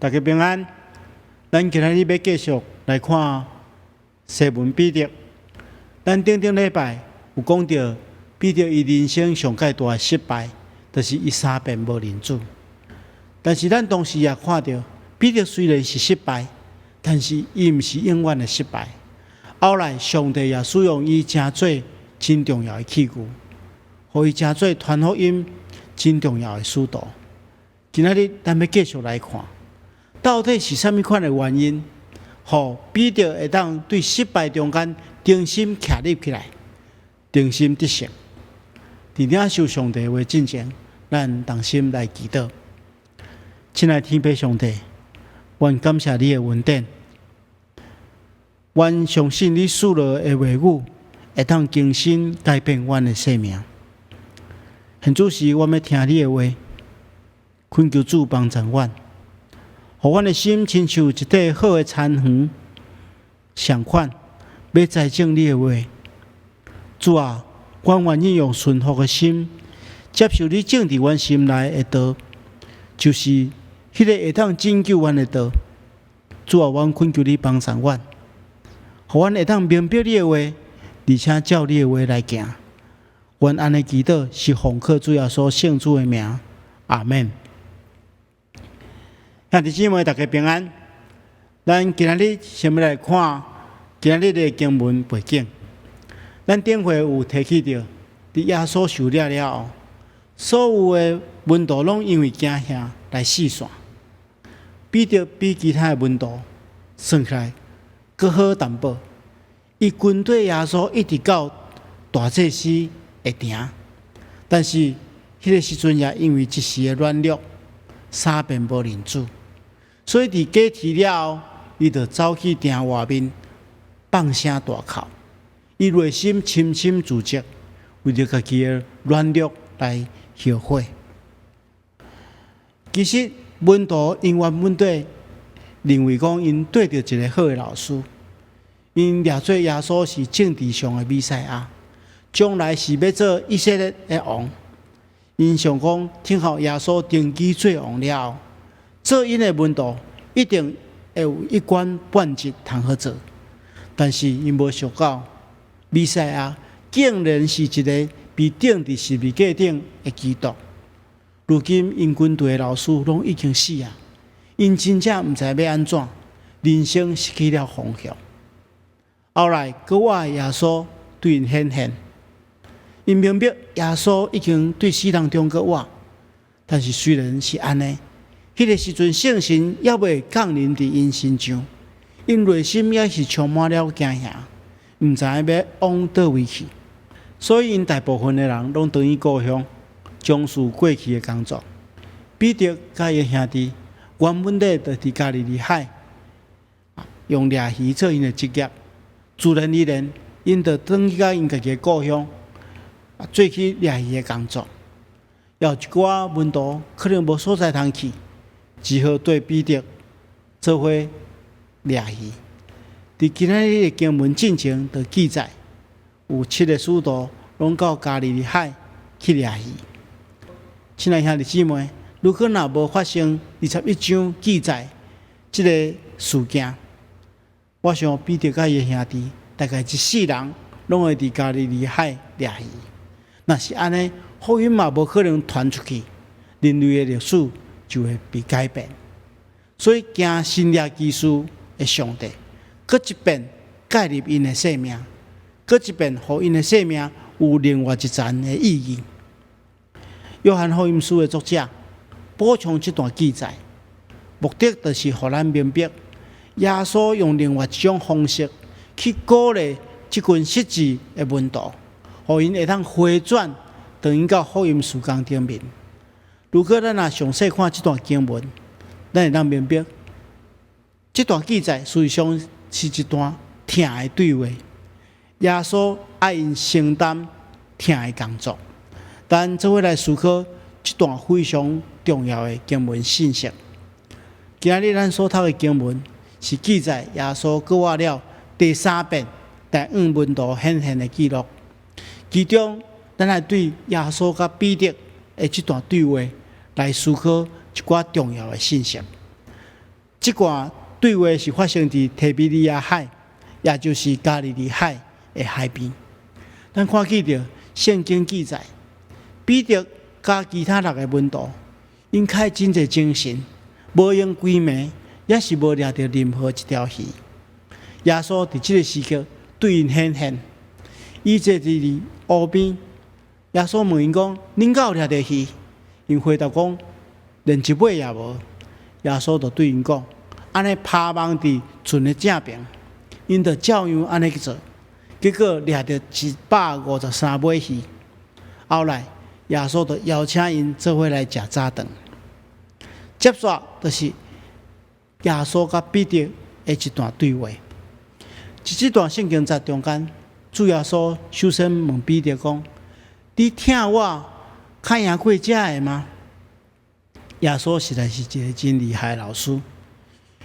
大家平安。咱今日要继续来看西门彼得。咱顶礼拜有讲到彼得伊人生上界大的失败，就是伊3遍无认主。但是咱当时也看到，彼得虽然是失败，但是伊毋是永远的失败。后来上帝也使用伊成做真重要的器具，互伊成做传福音真重要的使徒。今仔日咱要继续来看，到底是啥物款的原因，互彼得会当对失败中间定心徛立起来，定心得胜。伫领受上帝话进前，咱同心来祈祷。亲爱的天父上帝，愿感谢你的恩典，愿相信你赐落的话语会当更新改变阮的生命。现主时，我要听你的话，恳求主帮助阮，互阮的心亲像一块好的田园，相款要栽种你的话。主啊，阮愿意用顺服的心，接受你种伫阮心内的道，就是迄个会当拯救阮的道。主啊，阮恳求你帮助阮，互阮会当明白你的话，而且照你的话来行。愿安尼祈祷是奉靠主耶稣圣主的名，阿门。兄弟姊妹，大家平安。咱今日先要来看今日的经文背景。咱顶回有提起到，伫耶稣受了了后，所有的门徒拢因为惊吓来四散。彼得比其他的门徒算起来搁好淡薄，伊跟对耶稣一直到大祭司的埕，但是迄个时阵也因为一时的软弱，3遍无认主。所以伫过去了后，伊就走去埕外面放声大哭，伊内心深深自责，为着家己的软弱来后悔。其实门徒因原本对认为讲因对着一个好的老师，因掠做耶稣是政治上的弥赛亚，将来是要做以色列的王。因想讲听候耶稣登基做王了后，做因的门徒一定会有一官半职通好做，但是因无想到，弥赛亚竟然是一个被钉伫十字架顶的基督。如今因军队的老师拢已经死啊，因真正毋知要安怎，人生失去了方向。后来，搁我耶稣对因显现，因明白耶稣已经对死人中搁活，但是虽然是安尼，迄个时阵圣神也未降临伫因身上，因内心也是充满了惊吓，毋知要往倒位去。所以因大部分的人拢回去故乡，从事过去的工作。彼得甲伊兄弟原本咧就伫加利利海，用掠鱼做因的职业。自然而然，因就转去到因家己的故乡，做去掠鱼的工作。有一寡门徒可能无所在通去，只好对彼得做伙掠鱼。伫今仔日的经文进前就记载，有7个使徒拢到加利利海去掠鱼。亲爱兄弟姊妹，如果若无发生21章记载这个事件，我想彼得甲伊的兄弟大概一世人拢会伫加利利海掠鱼。若是安尼，福音嘛无可能传出去，人类的历史就会被改变。所以行新约技术的上帝，搁一遍介入因的生命，搁一遍互因的生命有另外一层的意义。约翰福音书的作者补充这段记载，目的就是互咱明白，耶稣用另外一种方式去鼓励这群失志的门徒，互因会当回转，等因到福音事工顶面。如果咱若详细看这段经文，咱会当明白，这段记载实际上是一段疼的对话。耶稣爱因承担疼的工作。但做伙来思考这段非常重要的经文信息。今日咱所读的经文是记载耶稣搁活了第3遍第5门徒显现的记录。其中，咱来对耶稣甲彼得的这段对话来思考一寡重要的信息。这段对话是发生伫提比利亚海，也就是加利利海的海边。咱看见着圣经记载，彼得甲其他6个门徒，因开真侪精神，无用规暝，也是无掠着任何一条鱼。耶稣伫这个时刻对因显现，伊坐伫湖边。耶稣问因讲：“恁敢有掠着鱼？”因回答讲：“连一尾也无。”耶稣就对因讲：“安尼趴网伫船的正边。”因就照样安尼去做，结果掠着153尾鱼。后来耶稣就邀请因做伙来食早顿。接续就是耶稣甲彼得的一段对话。在这段圣经节中间，主耶稣首先问彼得讲：“你听我较赢过遮个吗？”耶稣实在是一个真厉害的老师，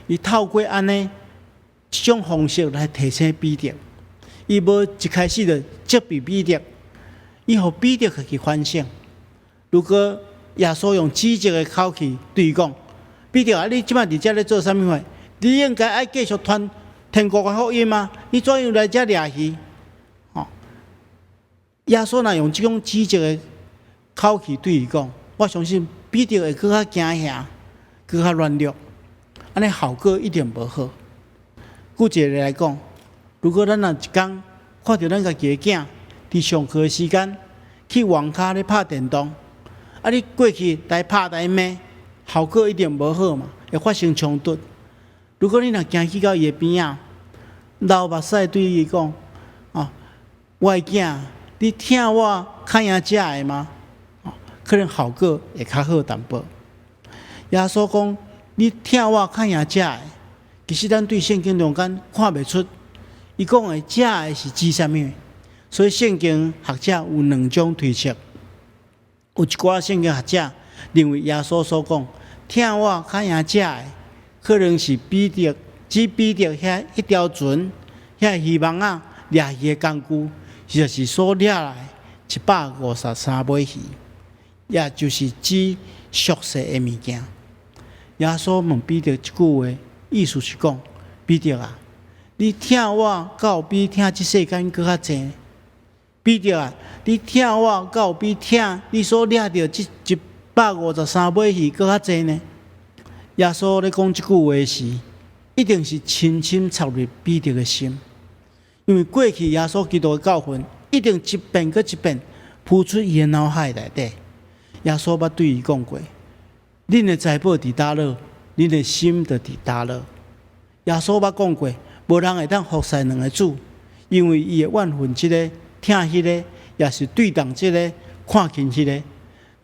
伊透过安尼这种方式来提醒彼得。伊无一开始就责备彼得，伊互彼得去反省。如果耶稣用指责的口气对伊讲：“彼得啊，你即摆伫遮咧做啥物货？你应该爱继续传天国的福音吗？你怎样来遮掠鱼？”耶稣若用这种指责的口气对伊讲，我相信彼得会更较惊吓，更较软弱，安尼效果一定无好。举一个例来讲，如果咱若一天看到咱家己的囝伫上课的时间去网咖咧拍电动，你过去来拍来骂，效果一定无好嘛，会发生冲突。如果你若行去到伊的边仔，流目屎对伊讲：“我的囝，你听我较赢遮个吗？”可能效果会较好淡薄。耶稣讲：“你听我较赢遮个。”其实咱对圣经中间看袂出，伊讲的遮个是指啥物？所以圣经学者有2种推测。有一寡圣经学者认为耶稣所讲“听我较赢遮个”，可能是彼得遐一条船、遐渔网仔掠鱼的工具，实在是所掠来153尾鱼，也就是指俗世的物件。耶稣问彼得一句话，意思是讲：“彼得啊，你听我，敢有比听这世间更较济？彼得啊，你听我，敢有比听你所掠到这153尾鱼更较济呢？”耶稣咧讲这句话时，一定是深深插入彼得的心，因为过去耶稣基督的教训，一定一遍搁一遍浮出伊的脑海内底。耶稣捌对伊讲过：“恁的财宝伫叨落，恁的心就伫叨落。”耶稣捌讲过，无人会当服侍2个主，因为伊会怨恨这个，听迄个，也是对当这个，看轻迄个。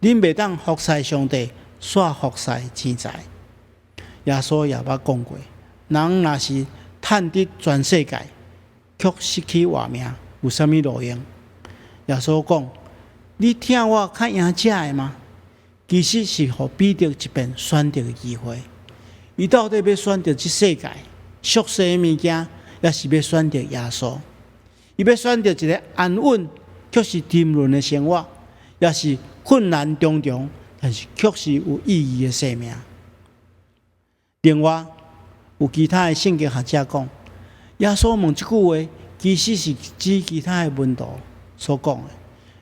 恁袂当服侍上帝，煞服侍钱财。耶稣也捌讲过，人若是趁得全世界，却失去活命，有啥物路用？耶稣讲：“你听我较赢遮个吗？”其实是互彼得一遍选择的机会。伊到底要选择这世界俗世的物件，也是要选择耶稣？伊要选择一个安稳却是沉沦的生活，也是困难重重，但是却是有意义的生命。另外，有其他的圣经学者讲，耶稣问这句话，其实是指其他的门徒所讲的，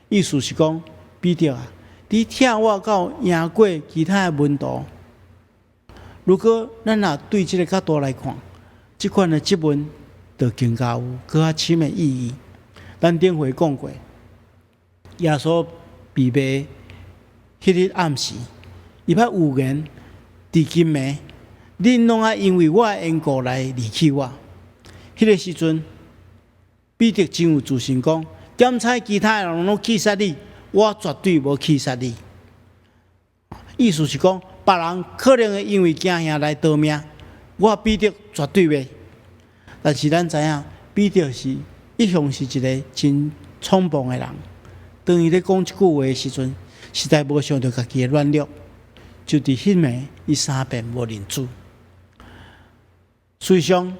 意思是讲：“彼得啊，你听我到赢过其他的门徒。”如果咱若对这个角度来看，这款的质问就更加有更较深的意义。咱顶回讲过，耶稣被卖迄日暗时，伊捌预言：“伫今暝，恁拢爱因为我的缘故来离弃我。”迄个时阵，彼得真有自信讲：“检查其他的人拢气杀你，我绝对无气杀你。”意思是讲，别人可能会因为惊吓来逃命，我彼得绝对袂。但是咱知影，彼得是一向是一个真冲动的人。当伊咧讲这句话的时阵，实在无想到家己的软弱，就伫迄暝，伊3遍无认主。实际上，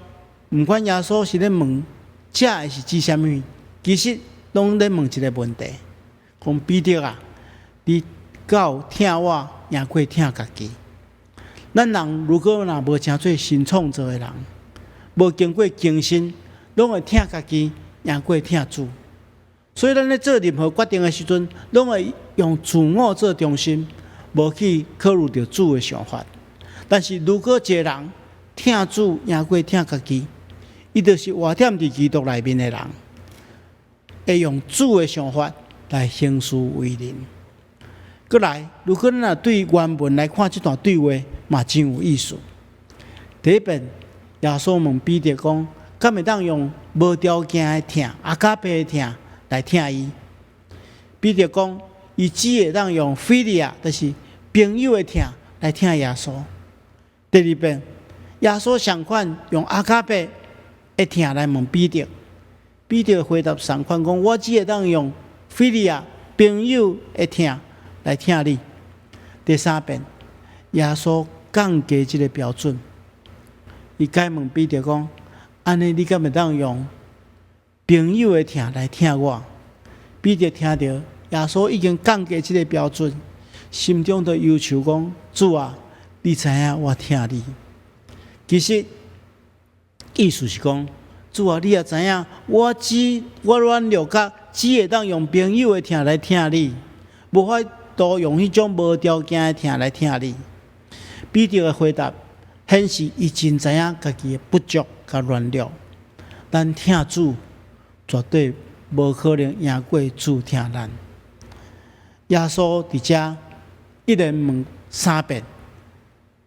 毋管耶稣是咧问这个是指啥物，其实拢咧问一个问题：讲彼得啊，你敢有听我赢过听家己？咱人如果若无成做新创造的人，无经过精心，拢会听家己赢过听主。所以咱咧做任何决定的时阵，拢会用自我做中心，无去考虑到主的想法。但是如果一个人听主赢过听家己，伊就是活踮伫基督内面的人，会用主的想法来行事为人。过来，如果咱若对原文来看这段对话，嘛真有意思。第一遍，耶稣问彼得讲：敢会当用无条件的听、阿卡贝的听来听伊？彼得讲：伊只会当用菲利亚，就是朋友的听来听耶稣。第二遍，耶稣相款用阿卡贝的听来问彼得，彼得回答相款讲：我只会当用菲利亚朋友的听来听你。第三遍，耶稣降低这个标准，伊改问彼得讲：安尼你敢会当用朋友的听来听我？彼得听到耶稣已经降低这个标准，心中就要求讲：主啊，你知影我听你。其实意思是讲，主啊，你也知影我软弱甲只会当用朋友的听来听你，无法度用迄种无条件的听来听你。彼得的回答显示伊真知影家己的不足甲软弱，但听主绝对无可能赢过主听咱。耶稣伫遮一连问3遍：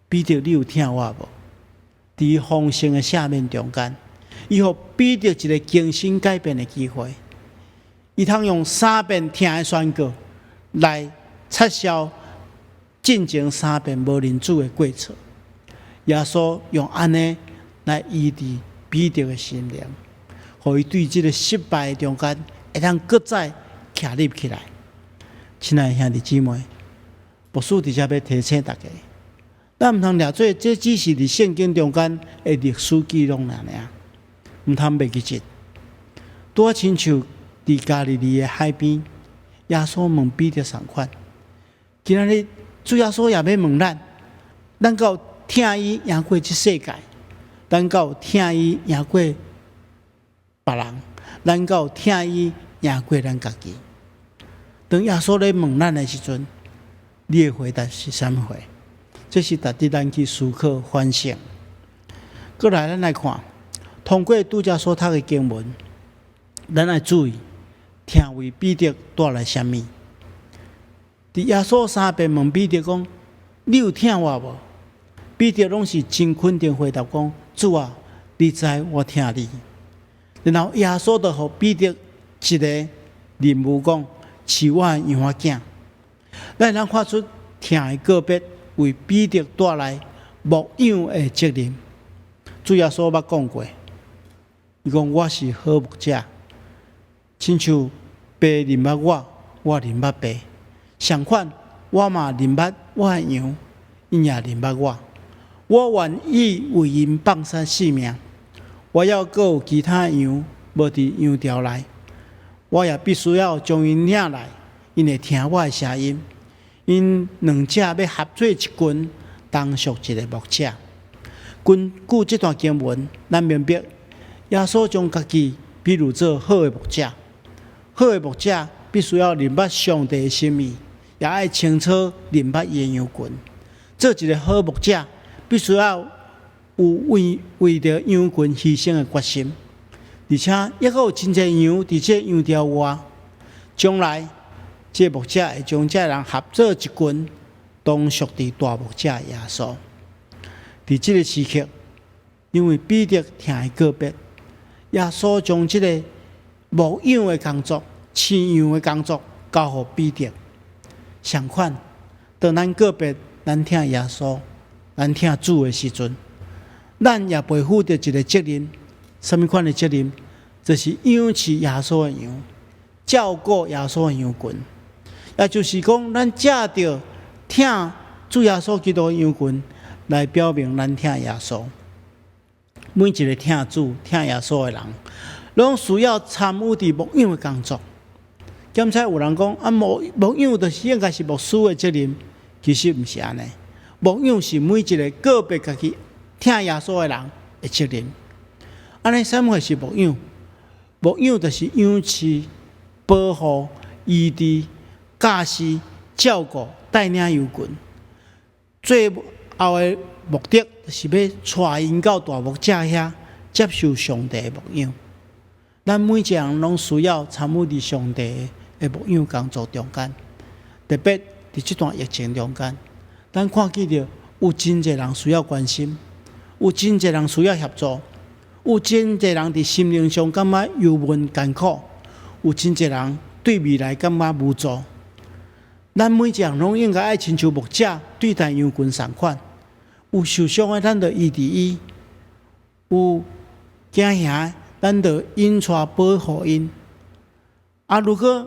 彼得，你有听我无？伫丰盛的下面中间，伊互彼得一个精心改变的机会。伊通用3遍听的宣告来撤销进前3遍无认主的过错。耶稣用安尼来医治彼得的心灵，互伊对这个失败的中间会当搁再站立起来。亲爱的兄弟姊妹，牧师伫遮要提醒大家，咱毋通掠做这只是伫圣经中间的历史记录尔，毋通袂记节。拄啊，亲像伫加利利的海边，耶稣问彼得同款。今仔日主耶稣也要问咱，咱到听伊赢过这世界，咱到听伊赢过别人，咱到听伊赢过咱家己。当耶稣咧问咱的时阵，你的回答是啥物回？这是值得咱去思考反省。过来，咱来看，通过拄则所读的经文，咱来注意，听为彼得带来什么？伫耶稣3遍问彼得讲：你有听我无？彼得拢是真肯定回答讲：主啊，你知我听你。然后耶稣就互彼得一个任务讲：饲我的羊仔囝。咱能看出听的个别为彼得带来牧养的责任。主耶稣捌讲过，伊讲我是好牧者，亲像爸认捌我，我认捌爸。相反，我嘛认捌我的羊，因也认捌我。我愿意为因放下性命。我要阁有其他羊无伫羊巢内，我也必须要将因领来，因会听我的声音。因两者要合做一群，当属一个牧者。根据这段经文，咱明白耶稣将家己比如做好的牧者。好的牧者必须要认捌上帝的心意，也爱清楚认捌伊的羊群。做一个好牧者，必须要有为着羊群牺牲的决心，而且也有真侪羊伫这羊巢外。将来，这牧者会将这人合做一群，当属伫大牧者耶稣。伫这个时刻，因为彼得听的个别，耶稣将这个牧养的工作、饲养的工作交予彼得。相反，当咱个别咱听耶稣、咱听主的时阵，咱也背负着一个责任。什么款的责任？就是养饲耶稣的羊，照顾耶稣的羊群。也就是讲，咱借着听主耶稣基督的羊群，来表明咱听耶稣。每一个听主、听耶稣的人，拢需要参与伫牧养的工作。检测有人讲啊，牧养就是应该是牧师的责任，其实毋是安尼。牧养是每一个个别家己听耶稣的人的责任。安尼什么是牧养？牧养就是养饲、保护、医治、教示、照顾、带领羊群。最后的目的就是要带因到大牧者遐接受上帝的牧养。咱每一个人拢需要参与伫上帝的牧养工作中间，特别伫这段疫情中间，咱看见着有真侪人需要关心，有真侪人需要协助，有真侪人伫心灵上感觉忧闷艰苦，有真侪人对未来感觉无助。咱每一个人拢应该爱亲像牧者对待羊群同款，有受伤的咱就医治伊，有惊吓咱就引带保护因。啊，如果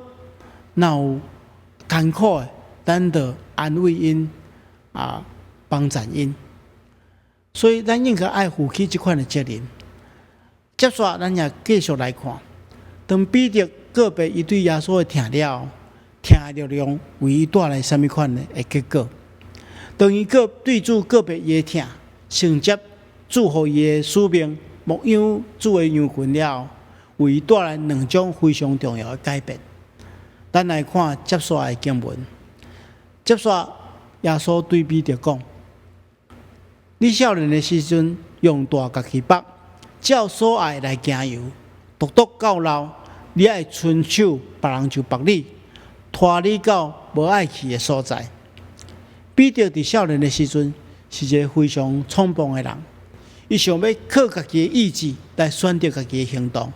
若有艰苦的，咱就安慰因，帮助因。所以咱应该爱负起这款的责任。接下咱也继续来看，当彼得告别伊对耶稣的听了，听的力量为伊带来什么款的结果？当伊对主告别伊的听，承接主予伊的使命，牧养主的羊群了，为伊带来两种非常重要的改变。咱来看接下来的经文。接下耶稣对彼得讲：“你少年的时阵，用大家己绑，照所爱来行游，独独到老，你爱伸手，别人就绑你，拖你到无爱去的所在。”彼得伫少年的时阵是一个非常冲动的人，伊想要靠家己的意志来选择家己的行动。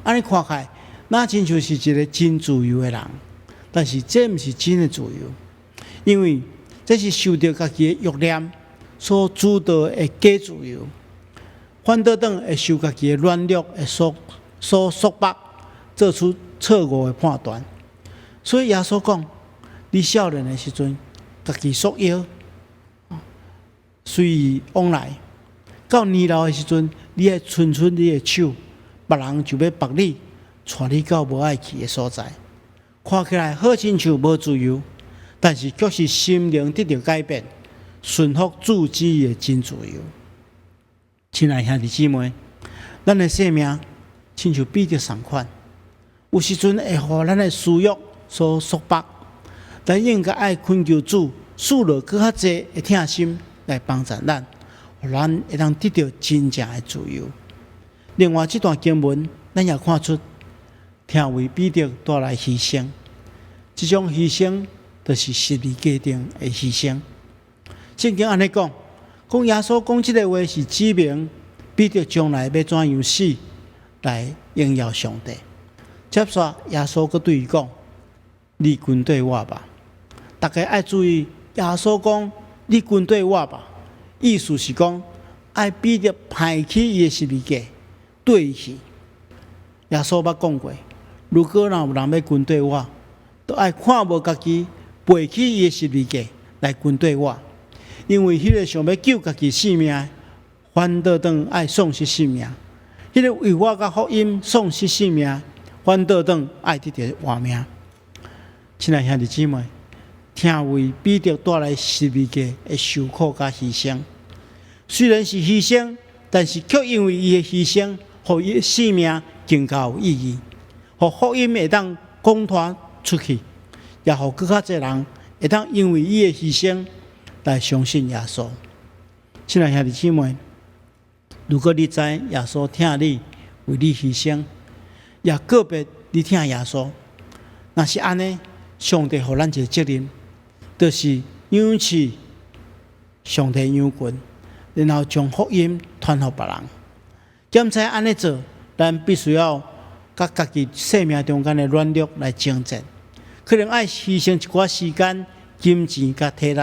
安尼看起来，那亲像是一个真自由的人，但是这毋是真的自由，因为这是受到家己的欲念所主导的假自由，反倒等会受家己的软弱的所束缚，做出错误的判断。所以耶稣讲：“你少年的时阵，家己束腰，随意往来；到年老的时阵，你爱伸出你的手，别人就要绑你，带你到无爱去的所在。”看起来好亲像无自由，但是却是心灵得到改变，顺服主旨的真自由。亲爱兄弟姊妹，咱的生命亲像彼得同款，有时阵会互咱的私欲所束缚，但应该爱恳求主，赐落更较济的疼心来帮助咱，互咱会当得到真正的自由。另外，这段经文咱也看出，听为彼得带来牺牲，这种牺牲就是十字架顶的牺牲。圣经安尼讲，耶稣讲这个话是指明彼得将来要怎样死来荣耀上帝。接着，耶稣佫对伊讲：“你跟对我吧。”大家爱注意，耶稣讲：“你跟对我吧。”意思是讲，爱彼得排起伊的十字架，对去。耶稣捌讲过，如果若有人要跟对我，都爱看无家己，背起伊的十字架来跟对我。因为迄个想要救家己性命，反倒当爱丧失性命；迄个为我甲福音丧失性命，反倒当爱得到活命。亲爱兄弟姊妹，听为彼得带来十字架的受苦甲牺牲，虽然是牺牲，但是却因为伊的牺牲，互伊的性命更加有意义，互福音会当广传出去，也互更较侪人会当因为伊的牺牲来相信耶稣。亲爱兄弟姊妹，如果你知耶稣听你为你牺牲，也个别你听耶稣，若是安尼，上帝互咱一个责任，就是养饲上帝羊群，然后将福音传给别人。检查安尼做，咱必须要甲家己生命中间的软弱来征战，可能爱牺牲一寡时间、金钱甲体力，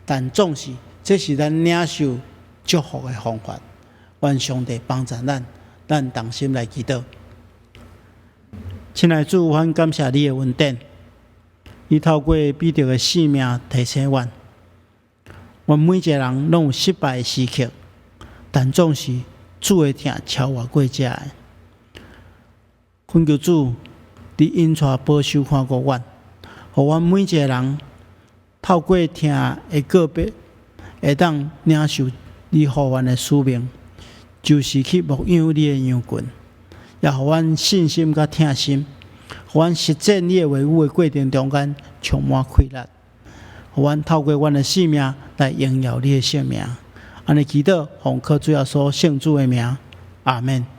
但总是这是咱领受祝福的方法。愿上帝帮助咱同心来祈祷。亲爱的主，我感谢你的恩典，你透过彼得的性命提醒阮，每一个人拢有失败的时刻，但总是主的疼超越过这的。恳求主，你引带保守看顾阮，互阮每一个人透过听的个别会当领受你呼唤的使命，就是去牧养你的羊群，也互阮信心甲疼心，互阮实践你的话语的过程中间充满快乐，互阮透过阮的性命来荣耀你的性命。安尼祈祷，奉靠主耶稣圣主的名，阿门。